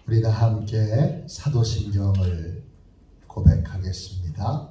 우리 다 함께 사도신경을 고백하겠습니다.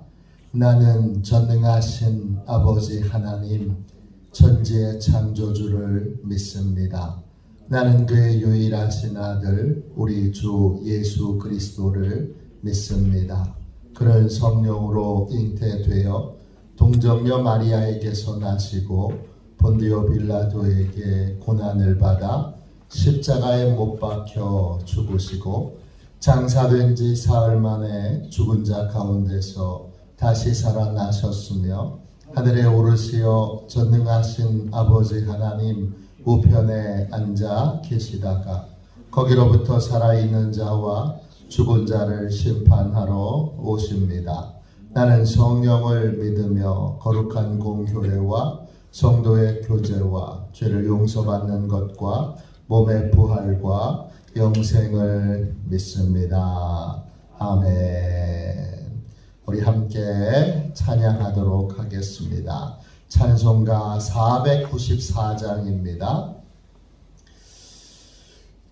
나는 전능하신 아버지 하나님 천지의 창조주를 믿습니다. 나는 그의 유일하신 아들 우리 주 예수 그리스도를 믿습니다. 그를 성령으로 잉태되어 동정녀 마리아에게서 나시고 본디오 빌라도에게 고난을 받아 십자가에 못 박혀 죽으시고 장사된 지 사흘 만에 죽은 자 가운데서 다시 살아나셨으며 하늘에 오르시어 전능하신 아버지 하나님 우편에 앉아 계시다가 거기로부터 살아있는 자와 죽은 자를 심판하러 오십니다. 나는 성령을 믿으며 거룩한 공교회와 성도의 교제와 죄를 용서받는 것과 몸의 부활과 영생을 믿습니다. 아멘. 우리 함께 찬양하도록 하겠습니다. 찬송가 494장입니다.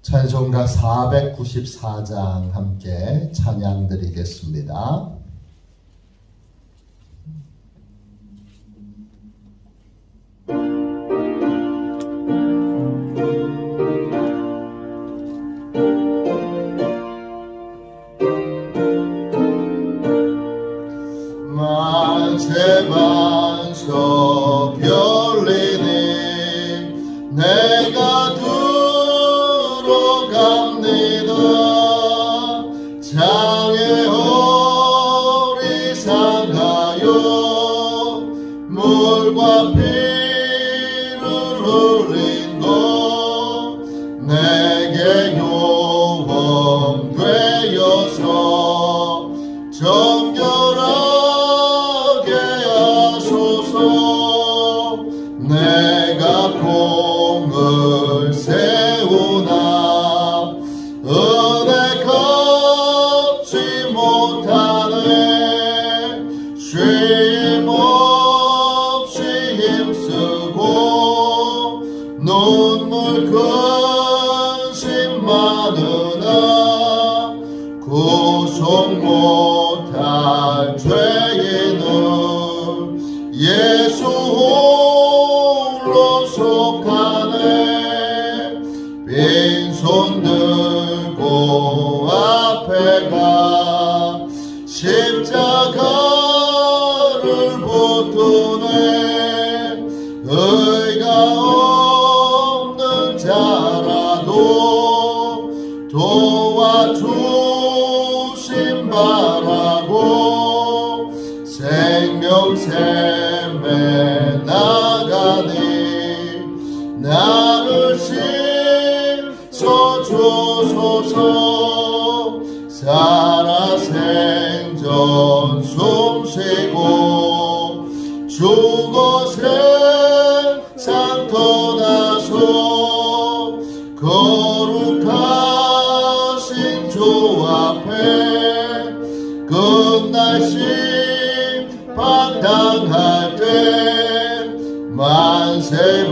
찬송가 494장 함께 찬양 드리겠습니다. 만세만서 별리니 내가 들어갑니다. 장애 어리상하여 물과 피를 흘린 것 내게 요범 되어서 정결하게 하소서. 내가 공을 세우나 은혜 갚지 못하네. 쉼 없이 힘쓰고 눈물 근심 많으나 구속 못할 죄인은 예수 홀로 속하네. 빈손 들고 앞에 가 십자가를 붙드네. 의가 없는 자라도 도와주심 바라고 생명샘에 나가니 나를 씻어주소서. 살아 생전 숨쉬고 죽어 세상 떠나서 거룩하신 주 앞에 끝날 심판당할 때 만세만석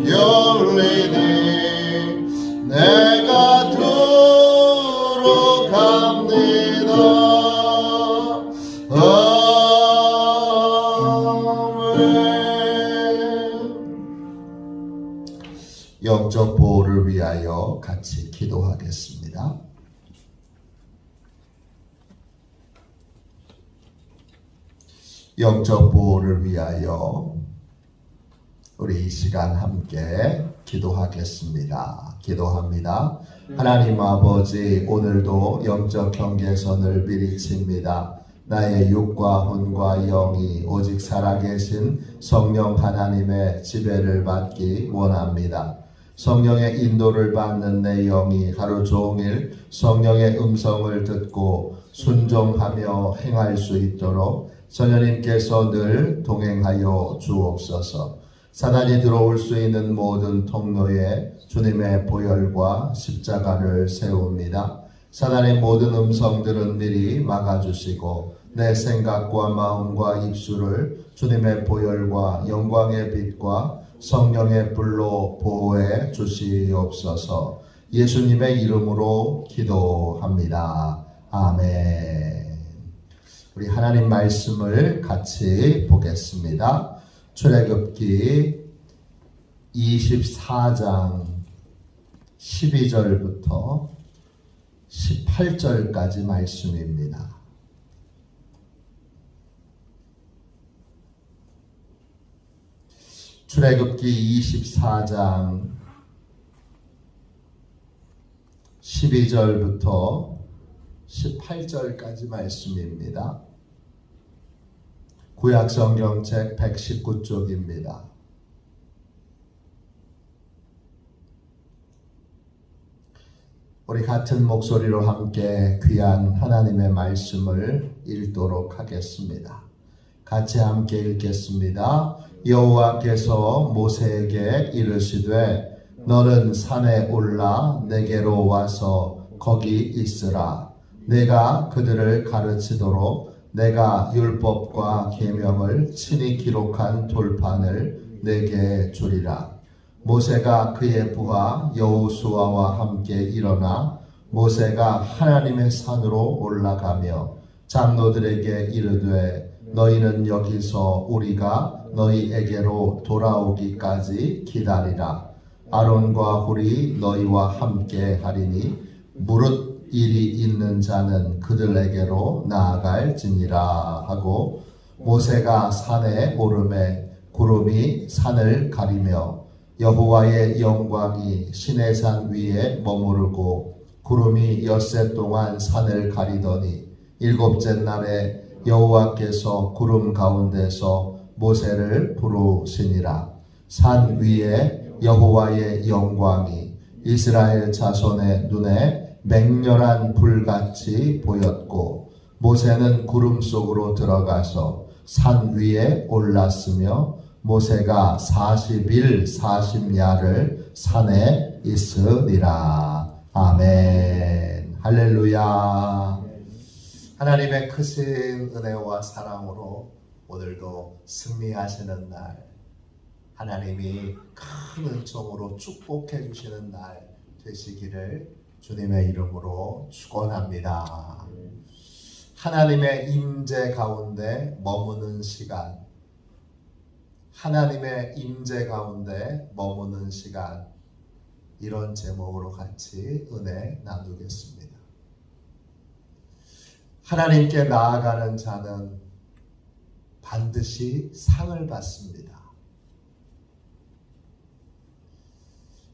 열리니 내가 들어갑니다. 아멘. 영적 보호를 위하여 같이 기도하겠습니다. 영적 보호를 위하여 우리 이 시간 함께 기도하겠습니다. 기도합니다. 하나님 아버지, 오늘도 영적 경계선을 미리 칩니다. 나의 육과 혼과 영이 오직 살아계신 성령 하나님의 지배를 받기 원합니다. 성령의 인도를 받는 내 영이 하루 종일 성령의 음성을 듣고 순종하며 행할 수 있도록 성령님께서 늘 동행하여 주옵소서. 사단이 들어올 수 있는 모든 통로에 주님의 보혈과 십자가를 세웁니다. 사단의 모든 음성들은 미리 막아주시고 내 생각과 마음과 입술을 주님의 보혈과 영광의 빛과 성령의 불로 보호해 주시옵소서. 예수님의 이름으로 기도합니다. 아멘. 우리 하나님 말씀을 같이 보겠습니다. 출애굽기 24장 12절부터 18절까지 말씀입니다. 출애굽기 24장 12절부터 18절까지 말씀입니다. 구약성경책 119쪽입니다. 우리 같은 목소리로 함께 귀한 하나님의 말씀을 읽도록 하겠습니다. 같이 함께 읽겠습니다. 여호와께서 모세에게 이르시되 너는 산에 올라 내게로 와서 거기 있으라. 내가 그들을 가르치도록 내가 율법과 계명을 친히 기록한 돌판을 내게 주리라. 모세가 그의 부하 여호수아와 함께 일어나 모세가 하나님의 산으로 올라가며 장로들에게 이르되 너희는 여기서 우리가 너희에게로 돌아오기까지 기다리라. 아론과 훌이 너희와 함께 하리니 무릇 일이 있는 자는 그들에게로 나아갈지니라 하고 모세가 산에 오르매 구름이 산을 가리며 여호와의 영광이 시내산 위에 머무르고 구름이 엿새 동안 산을 가리더니 일곱째 날에 여호와께서 구름 가운데서 모세를 부르시니라. 산 위에 여호와의 영광이 이스라엘 자손의 눈에 맹렬한 불같이 보였고 모세는 구름 속으로 들어가서 산 위에 올랐으며 모세가 40일 40야를 산에 있으리라. 아멘. 할렐루야. 하나님의 크신 은혜와 사랑으로 오늘도 승리하시는 날, 하나님이 큰 은총으로 축복해 주시는 날 되시기를 주님의 이름으로 축원합니다. 하나님의 임재 가운데 머무는 시간, 하나님의 임재 가운데 머무는 시간, 이런 제목으로 같이 은혜 나누겠습니다. 하나님께 나아가는 자는 반드시 상을 받습니다.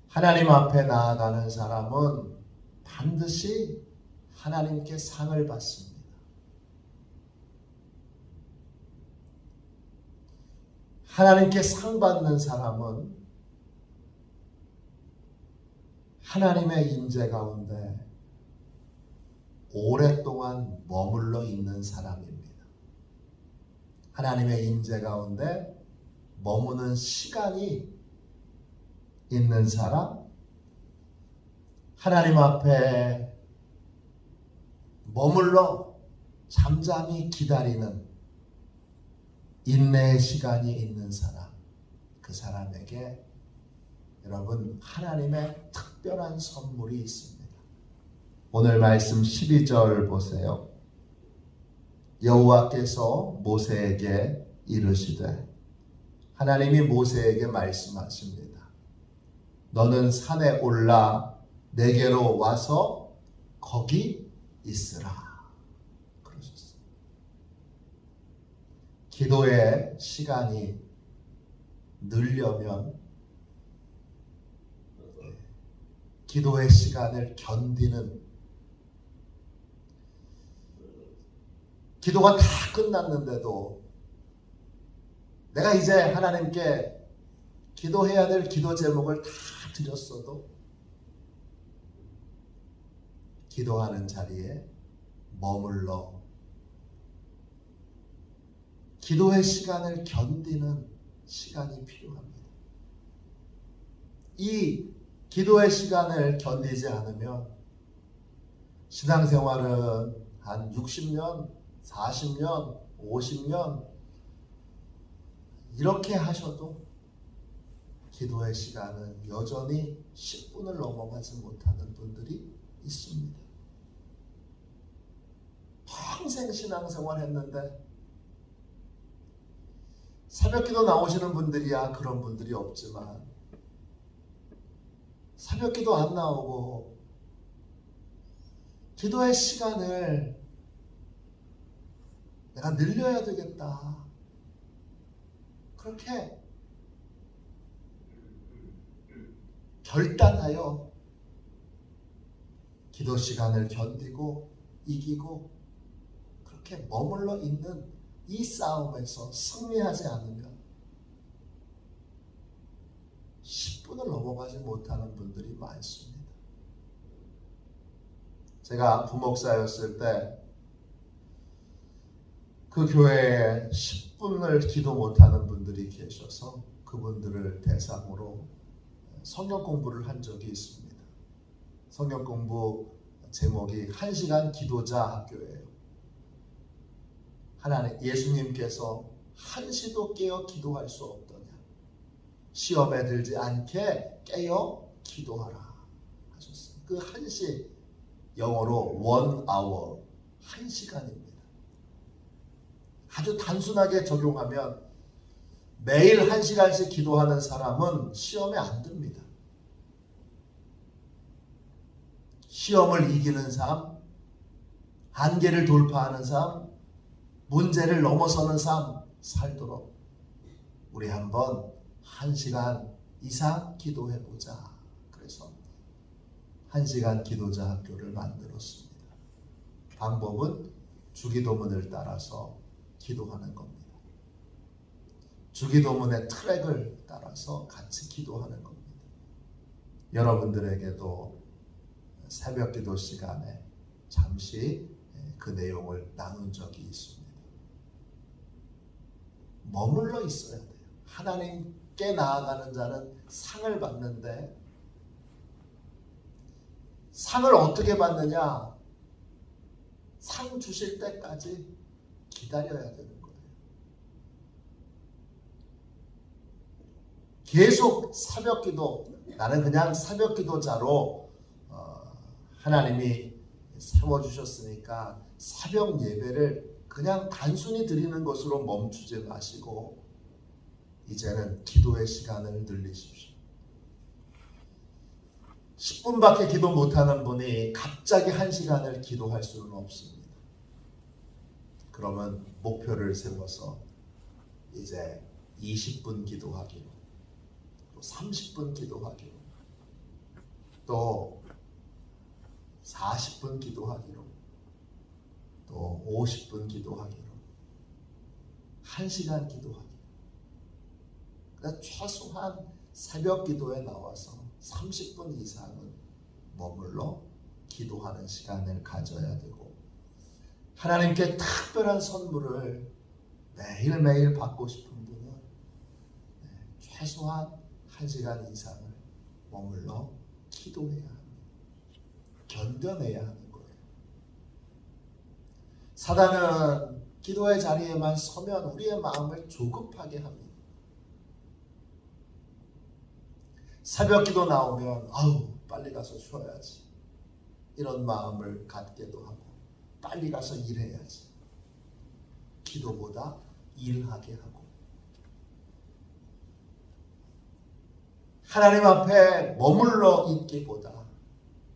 하나님 앞에 나아가는 사람은 반드시 하나님께 상을 받습니다. 하나님께 상 받는 사람은 하나님의 임재 가운데 오랫동안 머물러 있는 사람입니다. 하나님의 임재 가운데 머무는 시간이 있는 사람, 하나님 앞에 머물러 잠잠히 기다리는 인내의 시간이 있는 사람, 그 사람에게 여러분 하나님의 특별한 선물이 있습니다. 오늘 말씀 12절 보세요. 여호와께서 모세에게 이르시되, 하나님이 모세에게 말씀하십니다. 너는 산에 올라 내게로 와서 거기 있으라. 그러셨어요. 기도의 시간이 늘려면 기도의 시간을 견디는, 기도가 다 끝났는데도 내가 이제 하나님께 기도해야 될 기도 제목을 다 드렸어도 기도하는 자리에 머물러 기도의 시간을 견디는 시간이 필요합니다. 이 기도의 시간을 견디지 않으면 신앙생활은 한 60년, 40년, 50년 이렇게 하셔도 기도의 시간은 여전히 10분을 넘어가지 못하는 분들이 있습니다. 평생 신앙생활 했는데 새벽기도 나오시는 분들이야 그런 분들이 없지만 새벽기도 안 나오고 기도의 시간을 내가 늘려야 되겠다. 그렇게 결단하여 기도 시간을 견디고 이기고 그렇게 머물러 있는 이 싸움에서 승리하지 않으면 10분을 넘어가지 못하는 분들이 많습니다. 제가 부목사였을 때 그 교회에 10분을 기도 못하는 분들이 계셔서 그분들을 대상으로 성경 공부를 한 적이 있습니다. 성경 공부 제목이 1시간 기도자 학교예요. 하나님 예수님께서 1시도 깨어 기도할 수 없더냐. 시험에 들지 않게 깨어 기도하라 하셨어요. 그 1시 영어로 1 hour 1시간입니다. 아주 단순하게 적용하면 매일 1시간씩 기도하는 사람은 시험에 안 듭니다. 시험을 이기는 삶, 한계를 돌파하는 삶, 문제를 넘어서는 삶 살도록 우리 한번 1시간 이상 기도해보자. 그래서 1시간 기도자 학교를 만들었습니다. 방법은 주기도문을 따라서 기도하는 겁니다. 주기도문의 트랙을 따라서 같이 기도하는 겁니다. 여러분들에게도 새벽 기도 시간에 잠시 그 내용을 나눈 적이 있습니다. 머물러 있어야 돼요. 하나님께 나아가는 자는 상을 받는데 상을 어떻게 받느냐? 상 주실 때까지 기다려야 되는 거예요. 계속 새벽 기도, 나는 그냥 새벽 기도자로 하나님이 세워주셨으니까 새벽 예배를 그냥 단순히 드리는 것으로 멈추지 마시고 이제는 기도의 시간을 늘리십시오. 10분밖에 기도 못하는 분이 갑자기 1시간을 기도할 수는 없습니다. 그러면 목표를 세워서 이제 20분 기도하기로, 또 30분 기도하기로, 또 40분 기도하기로, 또 50분 기도하기로, 1시간 기도하기로. 그러니까 최소한 새벽 기도에 나와서 30분 이상은 머물러 기도하는 시간을 가져야 되고 하나님께 특별한 선물을 매일매일 받고 싶은 분은 최소한 1시간 이상을 머물러 기도해야 합니다. 견뎌내야 하는 거예요. 사단은 기도의 자리에만 서면 우리의 마음을 조급하게 합니다. 새벽 기도 나오면 아우 빨리 가서 쉬어야지 이런 마음을 갖게도 하고 빨리 가서 일해야지 기도보다 일하게 하고 하나님 앞에 머물러 있기보다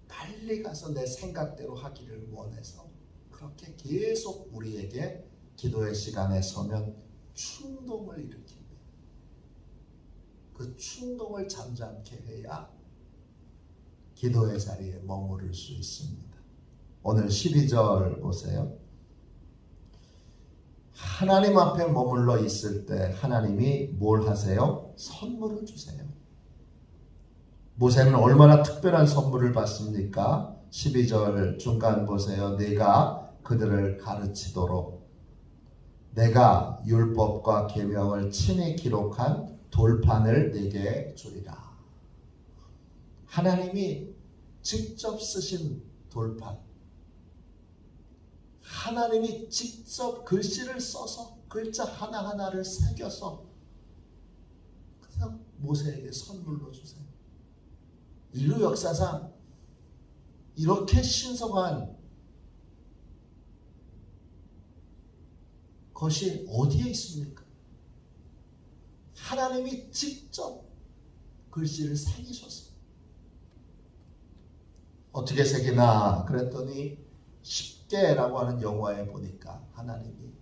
빨리 가서 내 생각대로 하기를 원해서 그렇게 계속 우리에게 기도의 시간에 서면 충동을 일으킵니다. 그 충동을 잠잠케 해야 기도의 자리에 머무를 수 있습니다. 오늘 12절 보세요. 하나님 앞에 머물러 있을 때 하나님이 뭘 하세요? 선물을 주세요. 모세는 얼마나 특별한 선물을 받습니까? 12절 중간 보세요. 내가 그들을 가르치도록 내가 율법과 계명을 친히 기록한 돌판을 내게 주리라. 하나님이 직접 쓰신 돌판, 하나님이 직접 글씨를 써서 글자 하나하나를 새겨서 모세에게 선물로 주세요. 인류 역사상 이렇게 신성한 것이 어디에 있습니까? 하나님이 직접 글씨를 새기셨어요. 어떻게 새기나 그랬더니 10개라고 하는 영화에 보니까 하나님이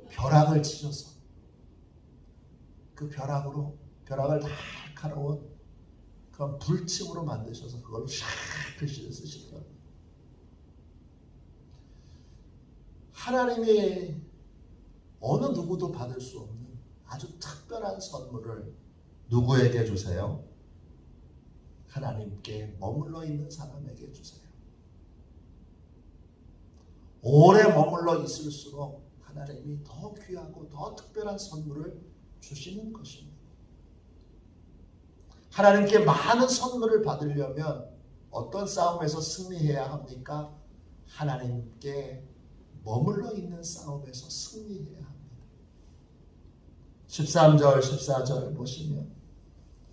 벼락을 치셔서 그 벼락을 날카로운 그런 불침으로 만드셔서 그걸로 샥 글씨를 쓰시더라고요. 하나님이 어느 누구도 받을 수 없는 아주 특별한 선물을 누구에게 주세요? 하나님께 머물러 있는 사람에게 주세요. 오래 머물러 있을수록 하나님이 더 귀하고 더 특별한 선물을 주시는 것입니다. 하나님께 많은 선물을 받으려면 어떤 싸움에서 승리해야 합니까? 하나님께 머물러 있는 싸움에서 승리해야 합니다. 13절, 14절 보시면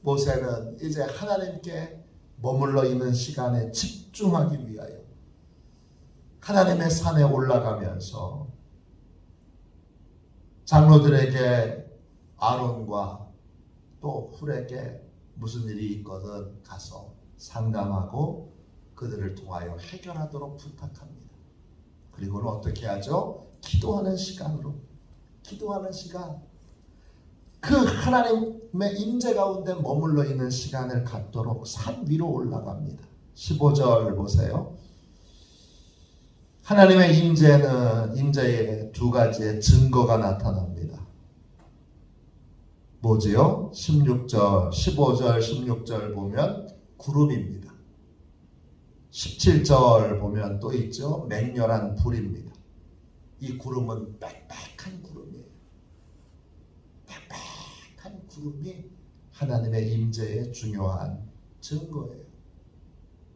모세는 이제 하나님께 머물러 있는 시간에 집중하기 위하여 하나님의 산에 올라가면서 장로들에게 아론과 또 훌에게 무슨 일이 있거든 가서 상담하고 그들을 통하여 해결하도록 부탁합니다. 그리고는 어떻게 하죠? 기도하는 시간으로, 기도하는 시간, 그 하나님의 임재 가운데 머물러 있는 시간을 갖도록 산 위로 올라갑니다. 15절 보세요. 하나님의 임재에 두 가지의 증거가 나타납니다. 뭐지요? 15절, 16절 보면 구름입니다. 17절 보면 또 있죠. 맹렬한 불입니다. 이 구름은 빽빽한 구름이에요. 빽빽한 구름이 하나님의 임재의 중요한 증거예요.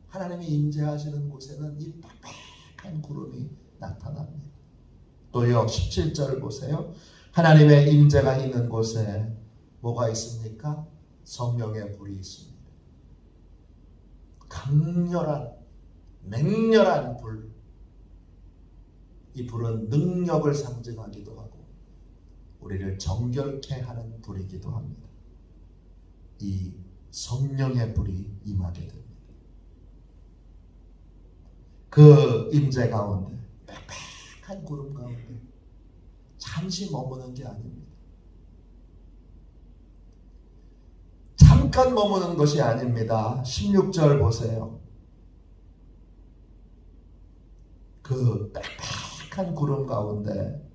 하나님이 임재하시는 곳에는 이 빽빽한 구름이 나타납니다. 또요 17절 보세요. 하나님의 임재가 있는 곳에 뭐가 있습니까? 성령의 불이 있습니다. 강렬한 맹렬한 불. 이 불은 능력을 상징하기도 하고 우리를 정결케 하는 불이기도 합니다. 이 성령의 불이 임하게 됩니다. 그 임재 가운데 빽빽한 구름 가운데 잠시 머무는 게 아닙니다. 잠깐 머무는 것이 아닙니다. 16절 보세요. 그 빽빽한 구름 가운데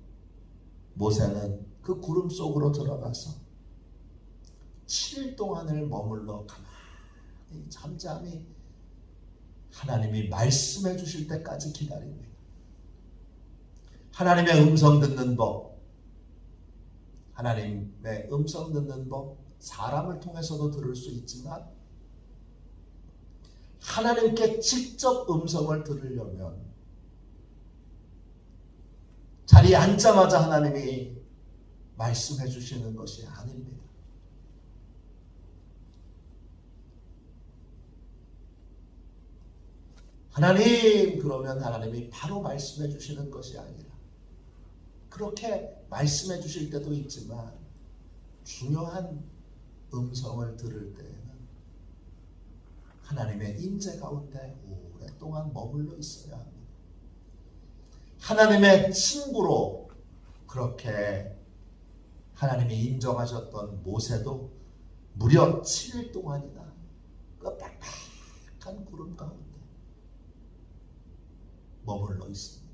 모세는 그 구름 속으로 들어가서 7일 동안을 머물러 가만히 잠잠히 하나님이 말씀해 주실 때까지 기다립니다. 하나님의 음성 듣는 법, 하나님의 음성 듣는 법, 사람을 통해서도 들을 수 있지만 하나님께 직접 음성을 들으려면 자리에 앉자마자 하나님이 말씀해 주시는 것이 아닙니다. 하나님 그러면 하나님이 바로 말씀해 주시는 것이 아니라 그렇게 말씀해 주실 때도 있지만 중요한 음성을 들을 때에는 하나님의 임재 가운데 오랫동안 머물러 있어야 합니다. 하나님의 친구로 그렇게 하나님이 인정하셨던 모세도 무려 7일 동안이나 그 빽빽한 구름 가운데 머물러 있습니다.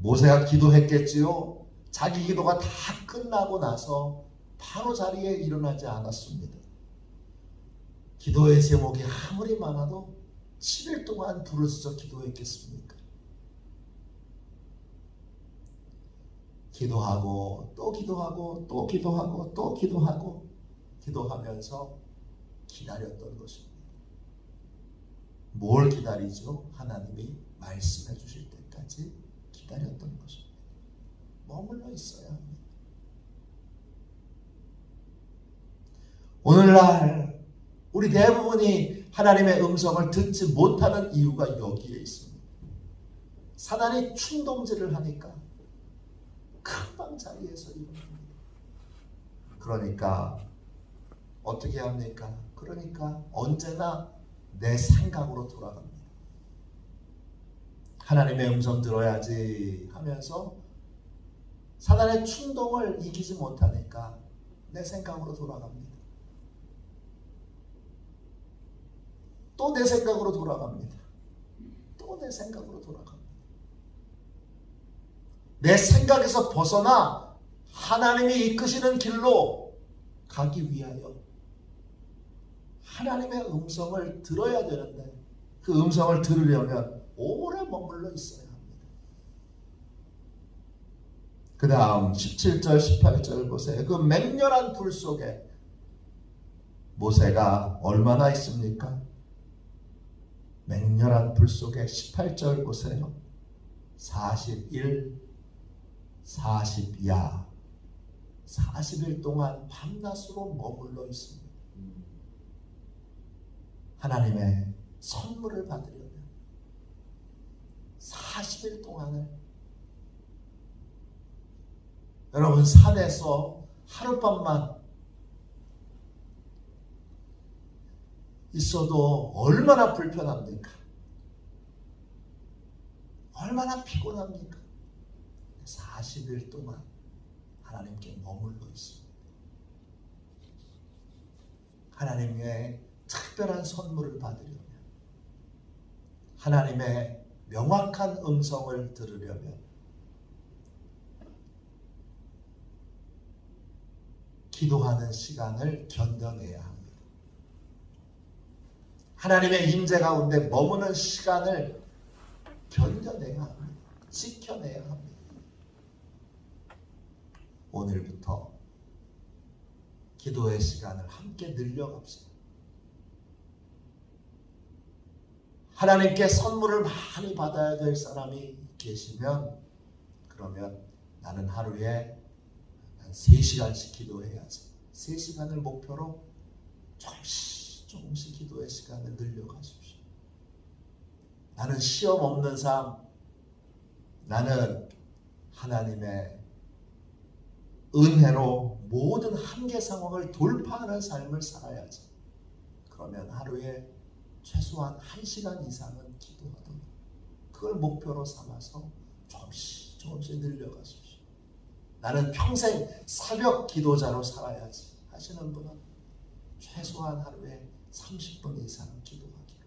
모세가 기도했겠지요. 자기 기도가 다 끝나고 나서 바로 자리에 일어나지 않았습니다. 기도의 제목이 아무리 많아도 7일 동안 부르짖어 기도했겠습니까? 기도하고 또 기도하고 또 기도하고 또 기도하고 기도하면서 기다렸던 것입니다. 뭘 기다리죠? 하나님이 말씀해 주실 때까지 기다렸던 것입니다. 머물러 있어야 합니다. 오늘날 우리 대부분이 하나님의 음성을 듣지 못하는 이유가 여기에 있습니다. 사단이 충동질을 하니까 금방 자리에서 일어납니다. 그러니까 어떻게 합니까? 그러니까 언제나 내 생각으로 돌아갑니다. 하나님의 음성 들어야지 하면서 사단의 충동을 이기지 못하니까 내 생각으로 돌아갑니다. 또 내 생각으로 돌아갑니다. 또 내 생각으로 돌아갑니다. 내 생각에서 벗어나 하나님이 이끄시는 길로 가기 위하여 하나님의 음성을 들어야 되는데 그 음성을 들으려면 오래 머물러 있어야 합니다. 그 다음 17절 18절 보세요. 그 맹렬한 불 속에 모세가 얼마나 있습니까? 맹렬한 불 속에 18절 보세요. 41, 40야 40일 동안 밤낮으로 머물러 있습니다. 하나님의 선물을 받으려면 40일 동안을 여러분 산에서 하룻밤만 있어도 얼마나 불편합니까? 얼마나 피곤합니까? 40일 동안 하나님께 머물러 있습니다. 하나님의 특별한 선물을 받으려면 하나님의 명확한 음성을 들으려면 기도하는 시간을 견뎌내야 합니다. 하나님의 임재 가운데 머무는 시간을 견뎌내야 합니다. 지켜내야 합니다. 오늘부터 기도의 시간을 함께 늘려갑시다. 하나님께 선물을 많이 받아야 될 사람이 계시면 그러면 나는 하루에 한 3시간씩 기도해야지. 3시간을 목표로 조금씩 기도의 시간을 늘려가십시오. 나는 시험 없는 삶, 나는 하나님의 은혜로 모든 한계 상황을 돌파하는 삶을 살아야지. 그러면 하루에 최소한 1시간 이상은 기도하도록 그걸 목표로 삼아서 조금씩 늘려가십시오. 나는 평생 새벽 기도자로 살아야지 하시는 분은 최소한 하루에 30분 이상 기도하기로,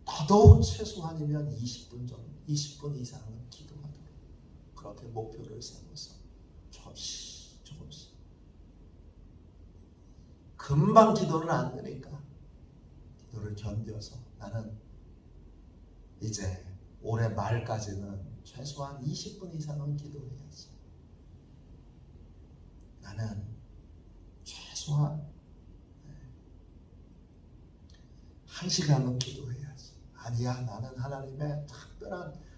더더욱 최소한이면 20분 이상은 기도하도록 그렇게 목표를 세워서 조금씩 금방 기도는 안 되니까 기도를 견뎌서 나는 이제 올해 말까지는 최소한 20분 이상은 기도해야지. 나는 최소한 1시간은 기도해야지. 아니야, 나는 하나님의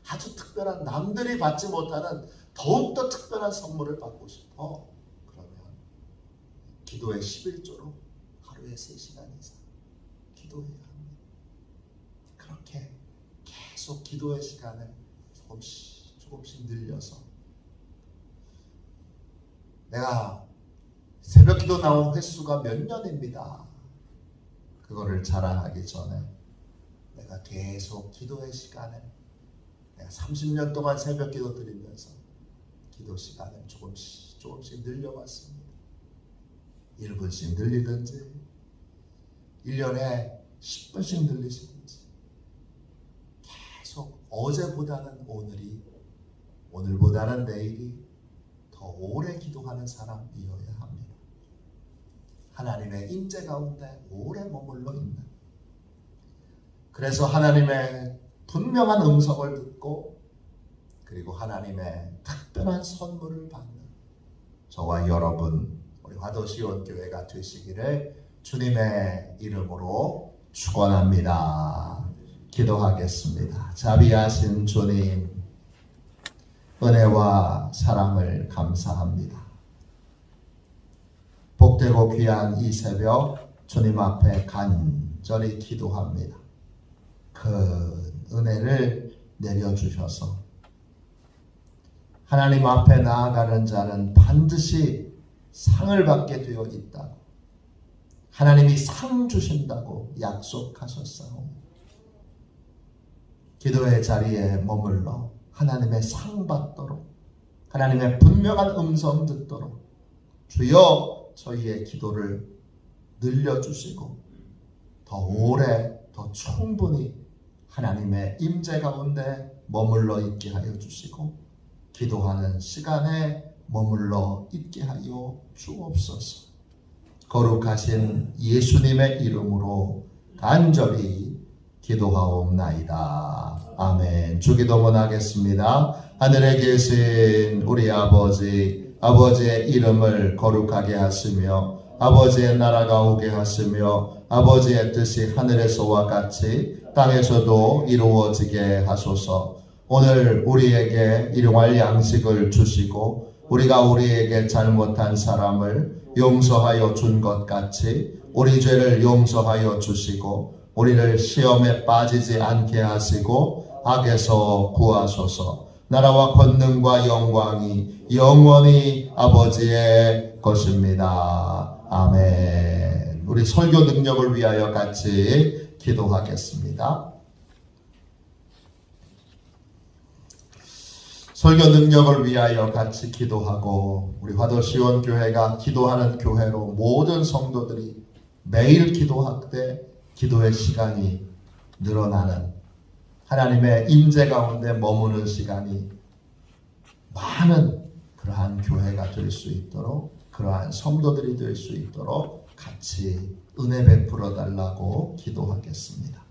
아주 특별한 남들이 받지 못하는 더욱더 특별한 선물을 받고 싶어. 그러면 기도의 11조로 하루에 3시간 이상 기도해야 합니다. 그렇게 계속 기도의 시간을 조금씩 늘려서 내가 새벽 기도 나온 횟수가 몇 년입니다. 그거를 자랑하기 전에 내가 계속 기도의 시간을 내가 30년 동안 새벽 기도 드리면서 기도 시간을 조금씩 늘려왔습니다. 1분씩 늘리든지 1년에 10분씩 늘리시든지 계속 어제보다는 오늘보다는 내일이 더 오래 기도하는 사람이어야 합니다. 하나님의 임재 가운데 오래 머물러 있는, 그래서 하나님의 분명한 음성을 듣고 그리고 하나님의 특별한 선물을 받는 저와 여러분 우리 화도시온교회가 되시기를 주님의 이름으로 축원합니다. 기도하겠습니다. 자비하신 주님, 은혜와 사랑을 감사합니다. 복되고 귀한 이 새벽 주님 앞에 간절히 기도합니다. 큰 은혜를 내려주셔서 하나님 앞에 나아가는 자는 반드시 상을 받게 되어 있다고, 하나님이 상 주신다고 약속하셨사오. 기도의 자리에 머물러 하나님의 상 받도록, 하나님의 분명한 음성 듣도록 주여 저희의 기도를 늘려주시고 더 오래 더 충분히 하나님의 임재 가운데 머물러 있게 하여 주시고 기도하는 시간에 머물러 있게 하여 주옵소서. 거룩하신 예수님의 이름으로 간절히 기도하옵나이다. 아멘. 주기도문 하겠습니다. 하늘에 계신 우리 아버지, 아버지의 이름을 거룩하게 하시며 아버지의 나라가 오게 하시며 아버지의 뜻이 하늘에서와 같이 땅에서도 이루어지게 하소서. 오늘 우리에게 일용할 양식을 주시고 우리가 우리에게 잘못한 사람을 용서하여 준 것 같이 우리 죄를 용서하여 주시고 우리를 시험에 빠지지 않게 하시고 악에서 구하소서. 나라와 권능과 영광이 영원히 아버지의 것입니다. 아멘. 우리 설교 능력을 위하여 같이 기도하겠습니다. 설교 능력을 위하여 같이 기도하고 우리 화도시원 교회가 기도하는 교회로 모든 성도들이 매일 기도하되 기도의 시간이 늘어나는 하나님의 임재 가운데 머무는 시간이 많은 그러한 교회가 될 수 있도록, 그러한 성도들이 될 수 있도록 같이 은혜 베풀어 달라고 기도하겠습니다.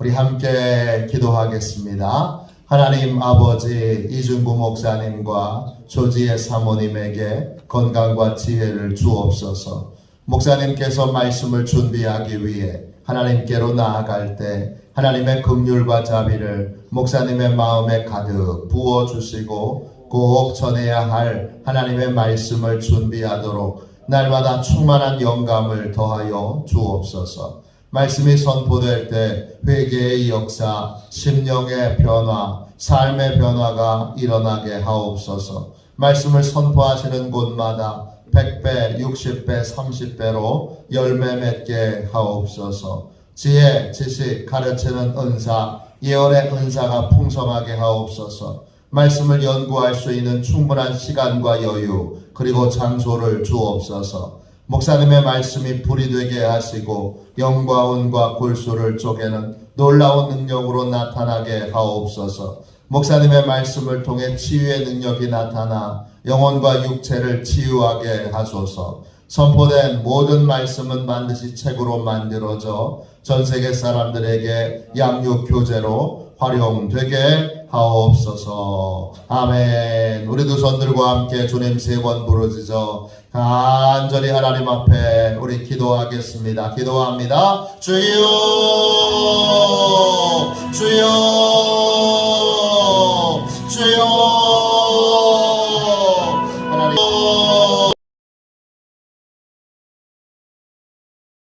우리 함께 기도하겠습니다. 하나님 아버지, 이준구 목사님과 조지혜 사모님에게 건강과 지혜를 주옵소서. 목사님께서 말씀을 준비하기 위해 하나님께로 나아갈 때 하나님의 긍휼과 자비를 목사님의 마음에 가득 부어주시고 꼭 전해야 할 하나님의 말씀을 준비하도록 날마다 충만한 영감을 더하여 주옵소서. 말씀이 선포될 때 회개의 역사, 심령의 변화, 삶의 변화가 일어나게 하옵소서. 말씀을 선포하시는 곳마다 100배, 60배, 30배로 열매 맺게 하옵소서. 지혜, 지식, 가르치는 은사, 예언의 은사가 풍성하게 하옵소서. 말씀을 연구할 수 있는 충분한 시간과 여유, 그리고 장소를 주옵소서. 목사님의 말씀이 불이 되게 하시고 영과 은과 골수를 쪼개는 놀라운 능력으로 나타나게 하옵소서. 목사님의 말씀을 통해 치유의 능력이 나타나 영혼과 육체를 치유하게 하소서. 선포된 모든 말씀은 반드시 책으로 만들어져 전 세계 사람들에게 양육 교재로 활용되게 하옵소서. 아멘. 우리 두 손 들고 함께 주님 세 번 부르짖어 간절히 하나님 앞에 우리 기도하겠습니다. 기도합니다. 주여